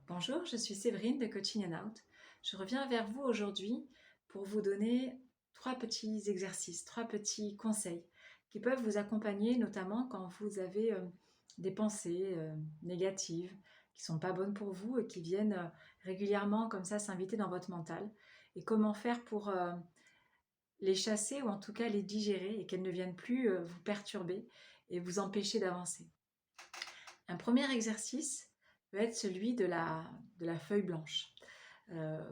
Bonjour, je suis Séverine de Coaching and Out. Je reviens vers vous aujourd'hui pour vous donner 3 petits exercices, 3 petits conseils qui peuvent vous accompagner notamment quand vous avez des pensées négatives qui ne sont pas bonnes pour vous et qui viennent régulièrement comme ça s'inviter dans votre mental. Et comment faire pour les chasser ou en tout cas les digérer et qu'elles ne viennent plus vous perturber et vous empêcher d'avancer. Un premier exercice peut être celui de la feuille blanche.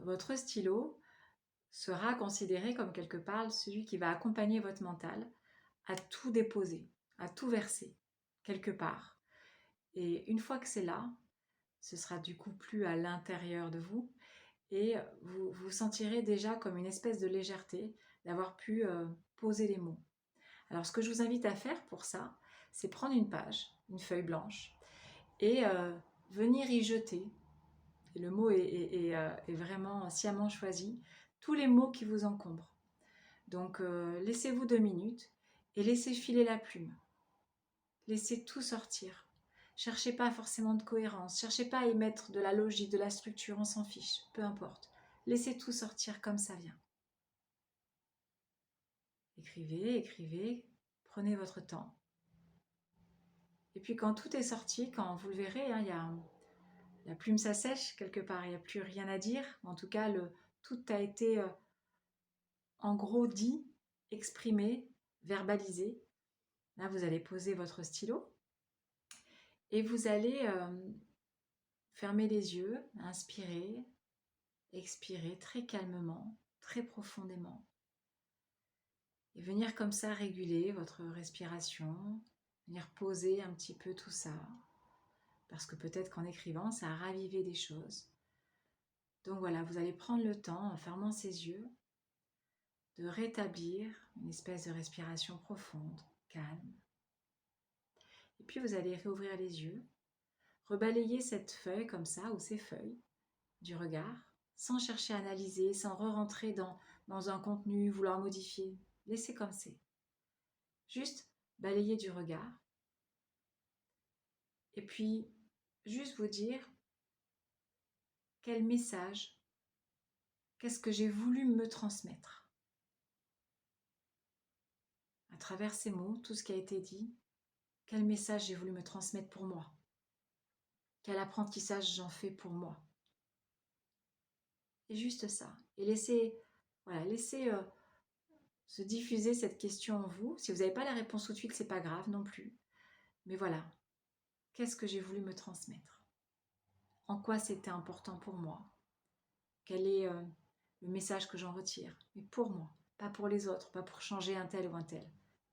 Votre stylo sera considéré comme quelque part celui qui va accompagner votre mental à tout déposer, à tout verser, quelque part. Et une fois que c'est là, ce sera du coup plus à l'intérieur de vous et vous vous sentirez déjà comme une espèce de légèreté d'avoir pu poser les mots. Alors ce que je vous invite à faire pour ça, c'est prendre une page, une feuille blanche et venir y jeter, et le mot est vraiment sciemment choisi, tous les mots qui vous encombrent. Donc laissez-vous 2 minutes et laissez filer la plume. Laissez tout sortir. Cherchez pas forcément de cohérence, cherchez pas à y mettre de la logique, de la structure, on s'en fiche, peu importe. Laissez tout sortir comme ça vient. Écrivez, écrivez, prenez votre temps. Et puis quand tout est sorti, quand vous le verrez, hein, la plume s'assèche quelque part, il n'y a plus rien à dire. En tout cas, tout a été en gros dit, exprimé, verbalisé. Là, vous allez poser votre stylo et vous allez fermer les yeux, inspirer, expirer très calmement, très profondément. Et venir comme ça réguler votre respiration, venir poser un petit peu tout ça. Parce que peut-être qu'en écrivant, ça a ravivé des choses. Donc voilà, vous allez prendre le temps, en fermant ses yeux, de rétablir une espèce de respiration profonde, calme. Et puis vous allez réouvrir les yeux, rebalayer cette feuille comme ça, ou ces feuilles, du regard, sans chercher à analyser, sans re-rentrer dans un contenu, vouloir modifier. Laissez comme c'est. Juste balayer du regard. Et puis, juste vous dire quel message, qu'est-ce que j'ai voulu me transmettre. À travers ces mots, tout ce qui a été dit, quel message j'ai voulu me transmettre pour moi. Quel apprentissage j'en fais pour moi. Et juste ça. Et laissez se diffuser cette question en vous. Si vous n'avez pas la réponse tout de suite, c'est pas grave non plus. Mais voilà, qu'est-ce que j'ai voulu me transmettre? En quoi c'était important pour moi? Quel est le message que j'en retire? Mais pour moi, pas pour les autres, pas pour changer un tel ou un tel.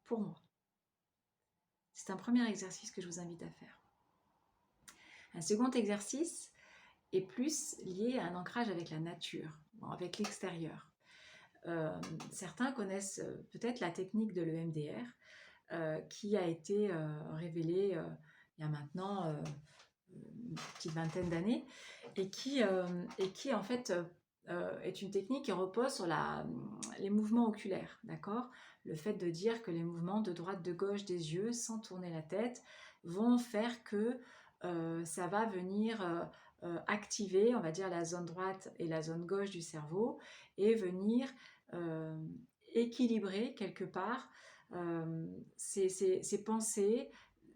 Pour moi. C'est un premier exercice que je vous invite à faire. Un second exercice est plus lié à un ancrage avec la nature, avec l'extérieur. Certains connaissent peut-être la technique de l'EMDR qui a été révélée il y a maintenant une petite vingtaine d'années et qui en fait est une technique qui repose sur les mouvements oculaires, d'accord? Le fait de dire que les mouvements de droite, de gauche des yeux, sans tourner la tête, vont faire que ça va venir activer, on va dire, la zone droite et la zone gauche du cerveau et venir euh, équilibrer quelque part ces pensées,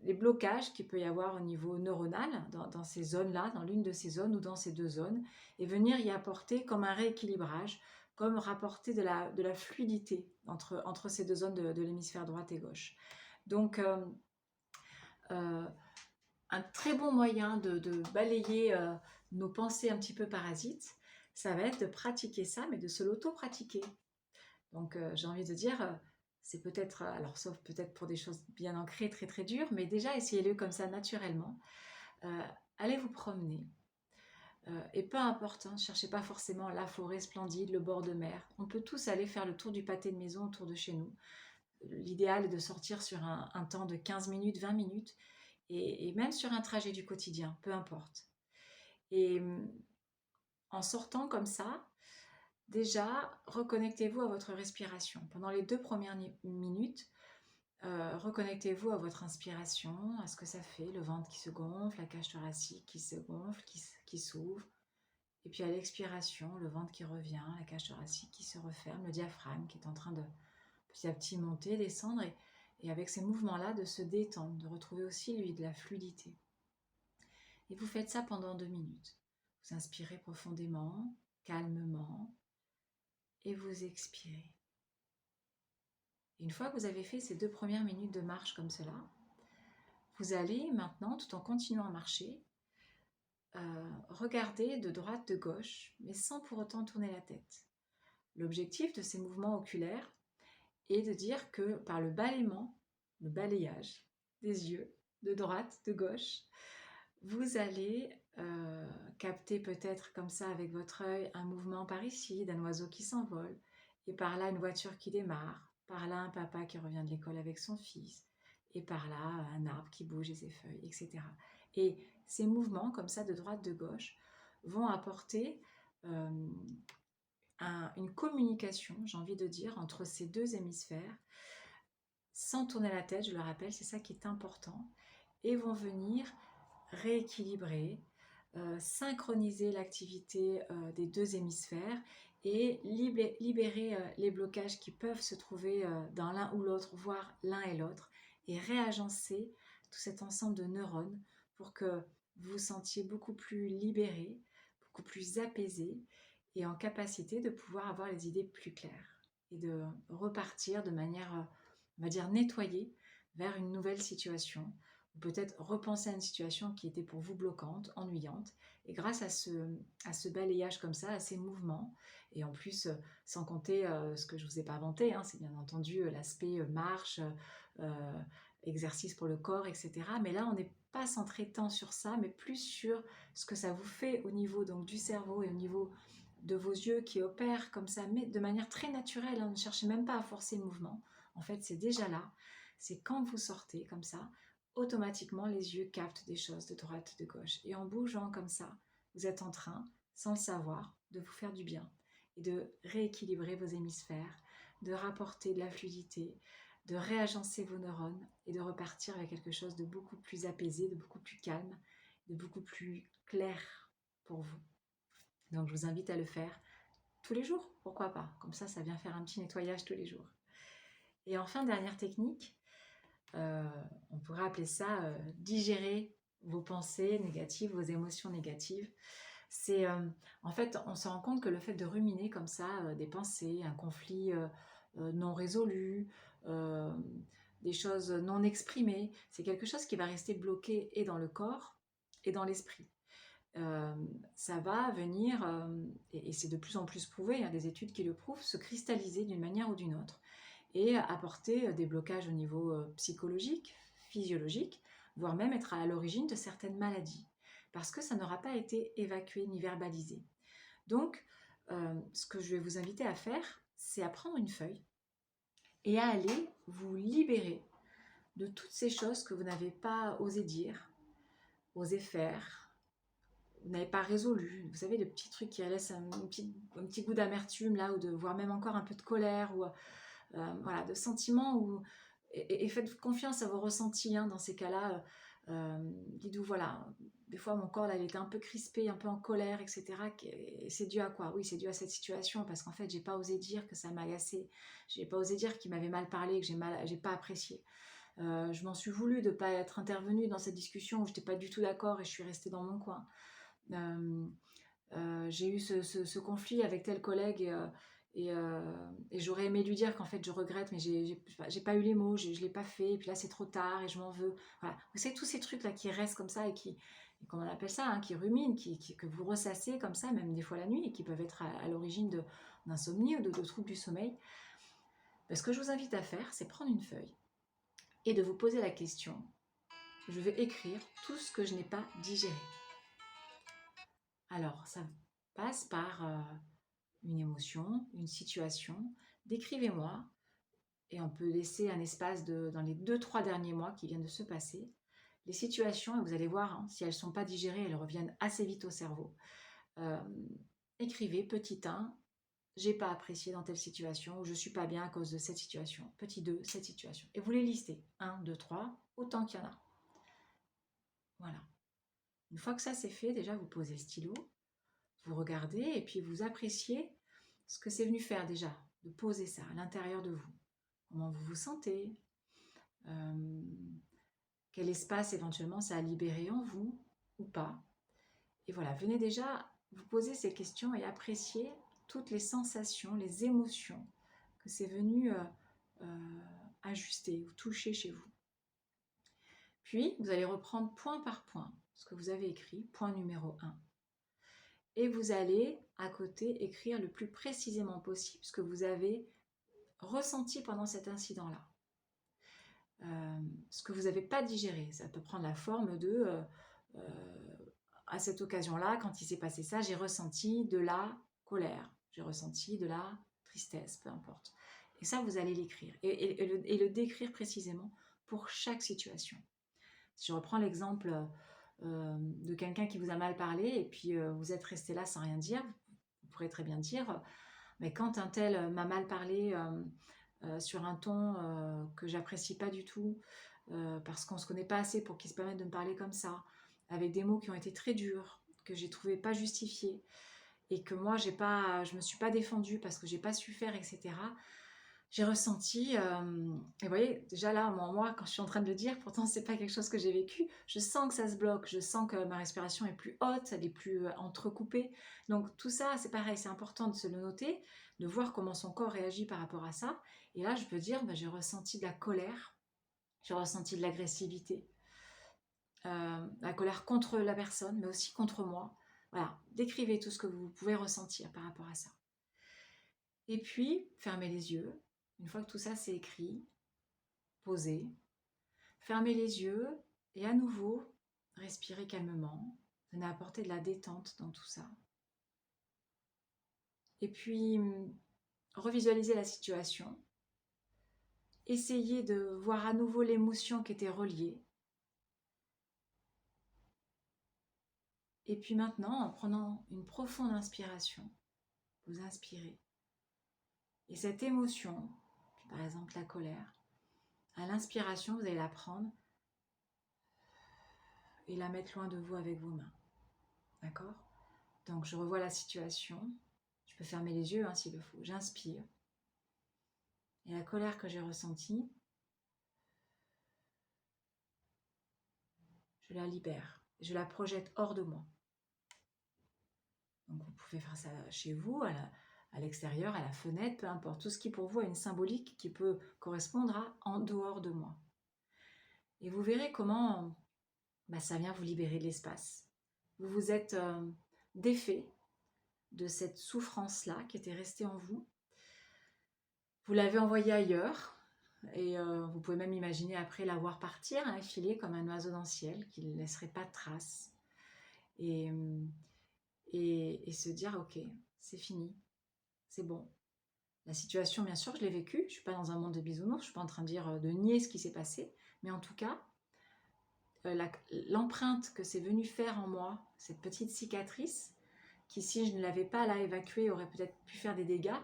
les blocages qu'il peut y avoir au niveau neuronal dans ces zones-là, dans l'une de ces zones ou dans ces deux zones, et venir y apporter comme un rééquilibrage, comme rapporter de la fluidité entre ces deux zones de l'hémisphère droite et gauche. Donc, euh, un très bon moyen de balayer nos pensées un petit peu parasites, ça va être de pratiquer ça, mais de se l'auto-pratiquer. Donc j'ai envie de dire, c'est peut-être, alors sauf peut-être pour des choses bien ancrées, très très dures, mais déjà essayez-le comme ça naturellement. Euh, Allez vous promener. Et peu importe, ne cherchez pas forcément la forêt splendide, le bord de mer. On peut tous aller faire le tour du pâté de maison autour de chez nous. L'idéal est de sortir sur un temps de 15 minutes, 20 minutes, et même sur un trajet du quotidien, peu importe. Et en sortant comme ça, déjà, reconnectez-vous à votre respiration. Pendant les 2 premières minutes, Reconnectez-vous à votre inspiration, à ce que ça fait, le ventre qui se gonfle, la cage thoracique qui se gonfle, qui s'ouvre. Et puis à l'expiration, le ventre qui revient, la cage thoracique qui se referme, le diaphragme qui est en train de petit à petit monter, descendre, et avec ces mouvements-là, de se détendre, de retrouver aussi, lui, de la fluidité. Et vous faites ça pendant 2 minutes. Vous inspirez profondément, calmement, et vous expirez. Et une fois que vous avez fait ces 2 premières minutes de marche comme cela, vous allez maintenant, tout en continuant à marcher, regarder de droite, de gauche, mais sans pour autant tourner la tête. L'objectif de ces mouvements oculaires est de dire que par le balayement, le balayage des yeux, de droite, de gauche, vous allez capter peut-être comme ça avec votre œil un mouvement par ici, d'un oiseau qui s'envole, et par là une voiture qui démarre, par là un papa qui revient de l'école avec son fils, et par là un arbre qui bouge et ses feuilles, etc. Et ces mouvements comme ça de droite, de gauche vont apporter une communication, j'ai envie de dire, entre ces 2 hémisphères, sans tourner la tête, je le rappelle, c'est ça qui est important, et vont venir rééquilibrer, synchroniser l'activité des 2 hémisphères et libérer les blocages qui peuvent se trouver dans l'un ou l'autre, voire l'un et l'autre, et réagencer tout cet ensemble de neurones pour que vous vous sentiez beaucoup plus libéré, beaucoup plus apaisé et en capacité de pouvoir avoir les idées plus claires et de repartir de manière, on va dire, nettoyée vers une nouvelle situation, ou peut-être repenser à une situation qui était pour vous bloquante, ennuyante, et grâce à ce balayage comme ça, à ces mouvements, et en plus, sans compter ce que je ne vous ai pas inventé, hein, c'est bien entendu l'aspect marche, euh, exercice pour le corps, etc. Mais là, on n'est pas centré tant sur ça, mais plus sur ce que ça vous fait au niveau donc, du cerveau et au niveau de vos yeux qui opèrent comme ça, mais de manière très naturelle, hein, ne cherchez même pas à forcer le mouvement. En fait, c'est déjà là. C'est quand vous sortez comme ça, automatiquement les yeux captent des choses de droite, de gauche. Et en bougeant comme ça, vous êtes en train, sans le savoir, de vous faire du bien et de rééquilibrer vos hémisphères, de rapporter de la fluidité, de réagencer vos neurones et de repartir avec quelque chose de beaucoup plus apaisé, de beaucoup plus calme, de beaucoup plus clair pour vous. Donc je vous invite à le faire tous les jours, pourquoi pas. Comme ça vient faire un petit nettoyage tous les jours. Et enfin, dernière technique, on pourrait appeler ça digérer vos pensées négatives, vos émotions négatives. C'est en fait, on se rend compte que le fait de ruminer comme ça des pensées, un conflit non résolu, euh, des choses non exprimées, c'est quelque chose qui va rester bloqué et dans le corps et dans l'esprit. Ça va venir, et c'est de plus en plus prouvé, il y a des études qui le prouvent, se cristalliser d'une manière ou d'une autre et apporter des blocages au niveau psychologique, physiologique, voire même être à l'origine de certaines maladies, parce que ça n'aura pas été évacué ni verbalisé. Donc, ce que je vais vous inviter à faire, c'est à prendre une feuille et à aller vous libérer de toutes ces choses que vous n'avez pas osé dire, osé faire, vous n'avez pas résolu. Vous savez, le petit truc qui laisse un petit goût d'amertume là, ou de voire même encore un peu de colère, ou voilà, de sentiments, et faites confiance à vos ressentis hein, dans ces cas-là. Dites-vous, voilà, des fois mon corps là, il était un peu crispé, un peu en colère, etc. Et c'est dû à quoi? Oui, c'est dû à cette situation, parce qu'en fait, j'ai pas osé dire que ça m'agaçait, j'ai pas osé dire qu'il m'avait mal parlé, que j'ai pas apprécié. Je m'en suis voulu de ne pas être intervenue dans cette discussion où je n'étais pas du tout d'accord et je suis restée dans mon coin. J'ai eu ce conflit avec tel collègue et j'aurais aimé lui dire qu'en fait je regrette, mais j'ai pas eu les mots, je l'ai pas fait, et puis là c'est trop tard et je m'en veux. Voilà. Vous savez, tous ces trucs là qui restent comme ça et comment on appelle ça, hein, qui ruminent, que vous ressassez comme ça, même des fois la nuit, et qui peuvent être à l'origine d'insomnie ou de troubles du sommeil. Ce que je vous invite à faire, c'est prendre une feuille et de vous poser la question, je vais écrire tout ce que je n'ai pas digéré. Alors, ça passe par une émotion, une situation. Décrivez-moi, et on peut laisser un espace dans les 2-3 derniers mois qui viennent de se passer, les situations, et vous allez voir, hein, si elles ne sont pas digérées, elles reviennent assez vite au cerveau. Écrivez petit 1, j'ai pas apprécié dans telle situation, ou je suis pas bien à cause de cette situation. Petit 2, cette situation. Et vous les listez. 1, 2, 3, autant qu'il y en a. Voilà. Une fois que ça c'est fait, déjà vous posez le stylo, vous regardez et puis vous appréciez ce que c'est venu faire déjà, de poser ça à l'intérieur de vous. Comment vous vous sentez, quel espace éventuellement ça a libéré en vous ou pas. Et voilà, venez déjà vous poser ces questions et apprécier toutes les sensations, les émotions que c'est venu ajuster ou toucher chez vous. Puis, vous allez reprendre point par point ce que vous avez écrit, point numéro 1. Et vous allez, à côté, écrire le plus précisément possible ce que vous avez ressenti pendant cet incident-là. Ce que vous n'avez pas digéré. Ça peut prendre la forme de à cette occasion-là, quand il s'est passé ça, j'ai ressenti de la colère, j'ai ressenti de la tristesse, peu importe. Et ça, vous allez l'écrire et le décrire précisément pour chaque situation. Si je reprends l'exemple de quelqu'un qui vous a mal parlé et puis vous êtes resté là sans rien dire, vous pourrez très bien dire, mais quand un tel m'a mal parlé sur un ton que j'apprécie pas du tout, parce qu'on se connaît pas assez pour qu'il se permette de me parler comme ça, avec des mots qui ont été très durs, que j'ai trouvé pas justifiés, et que moi je me suis pas défendue parce que j'ai pas su faire, etc. J'ai ressenti, et vous voyez, déjà là, moi, quand je suis en train de le dire, pourtant c'est pas quelque chose que j'ai vécu, je sens que ça se bloque, je sens que ma respiration est plus haute, elle est plus entrecoupée. Donc tout ça, c'est pareil, c'est important de se le noter, de voir comment son corps réagit par rapport à ça. Et là, je peux dire, j'ai ressenti de la colère, j'ai ressenti de l'agressivité, la colère contre la personne, mais aussi contre moi. Voilà, décrivez tout ce que vous pouvez ressentir par rapport à ça. Et puis, fermez les yeux. Une fois que tout ça c'est écrit, posez, fermez les yeux et à nouveau, respirez calmement. Venez apporter de la détente dans tout ça. Et puis, revisualisez la situation. Essayez de voir à nouveau l'émotion qui était reliée. Et puis maintenant, en prenant une profonde inspiration, vous inspirez. Et cette émotion, par exemple la colère, à l'inspiration, vous allez la prendre et la mettre loin de vous avec vos mains. D'accord ? Donc je revois la situation. Je peux fermer les yeux s'il le faut. J'inspire. Et la colère que j'ai ressentie, je la libère. Je la projette hors de moi. Donc vous pouvez faire ça chez vous, à l'extérieur, à la fenêtre, peu importe. Tout ce qui pour vous a une symbolique qui peut correspondre à en dehors de moi. Et vous verrez comment ça vient vous libérer de l'espace. Vous vous êtes défait de cette souffrance-là qui était restée en vous. Vous l'avez envoyée ailleurs. Et vous pouvez même imaginer après la voir partir, filer comme un oiseau dans le ciel, qui ne laisserait pas de traces. Et se dire, ok, c'est fini, c'est bon. La situation, bien sûr, je l'ai vécue. Je ne suis pas dans un monde de bisounours, je ne suis pas en train de dire de nier ce qui s'est passé. Mais en tout cas, l'empreinte que c'est venu faire en moi, cette petite cicatrice, qui si je ne l'avais pas là évacuée, aurait peut-être pu faire des dégâts,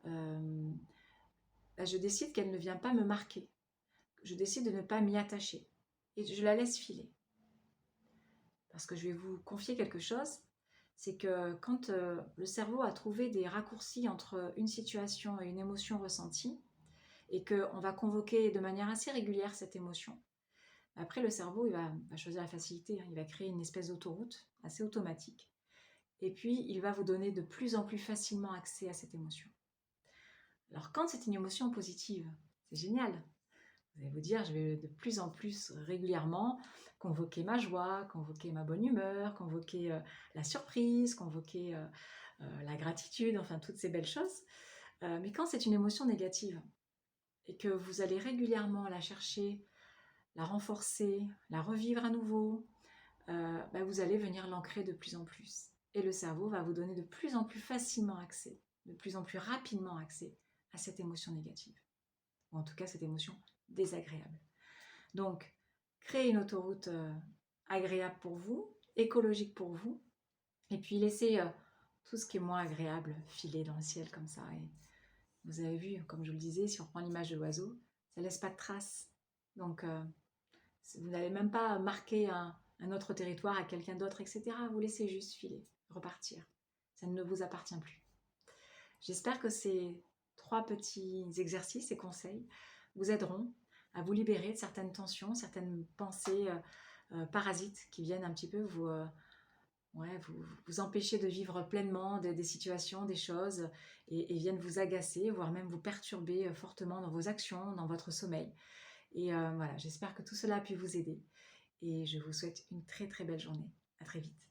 je décide qu'elle ne vient pas me marquer. Je décide de ne pas m'y attacher. Et je la laisse filer. Parce que je vais vous confier quelque chose, c'est que quand le cerveau a trouvé des raccourcis entre une situation et une émotion ressentie, et qu'on va convoquer de manière assez régulière cette émotion, après le cerveau il va choisir la facilité, il va créer une espèce d'autoroute assez automatique, et puis il va vous donner de plus en plus facilement accès à cette émotion. Alors quand c'est une émotion positive, c'est génial. Vous allez vous dire, je vais de plus en plus régulièrement convoquer ma joie, convoquer ma bonne humeur, convoquer la surprise, convoquer la gratitude, enfin toutes ces belles choses. Mais quand c'est une émotion négative et que vous allez régulièrement la chercher, la renforcer, la revivre à nouveau, vous allez venir l'ancrer de plus en plus. Et le cerveau va vous donner de plus en plus facilement accès, de plus en plus rapidement accès à cette émotion négative. Ou en tout cas cette émotion désagréable. Donc, créez une autoroute agréable pour vous, écologique pour vous, et puis laissez tout ce qui est moins agréable filer dans le ciel comme ça. Et vous avez vu, comme je vous le disais, si on prend l'image de l'oiseau, ça laisse pas de traces. Donc, vous n'allez même pas marquer un autre territoire à quelqu'un d'autre, etc. Vous laissez juste filer, repartir. Ça ne vous appartient plus. J'espère que ces 3 petits exercices et conseils vous aideront à vous libérer de certaines tensions, certaines pensées parasites qui viennent un petit peu vous empêcher de vivre pleinement des situations, des choses, et viennent vous agacer, voire même vous perturber fortement dans vos actions, dans votre sommeil. Et voilà, j'espère que tout cela a pu vous aider. Et je vous souhaite une très très belle journée. À très vite.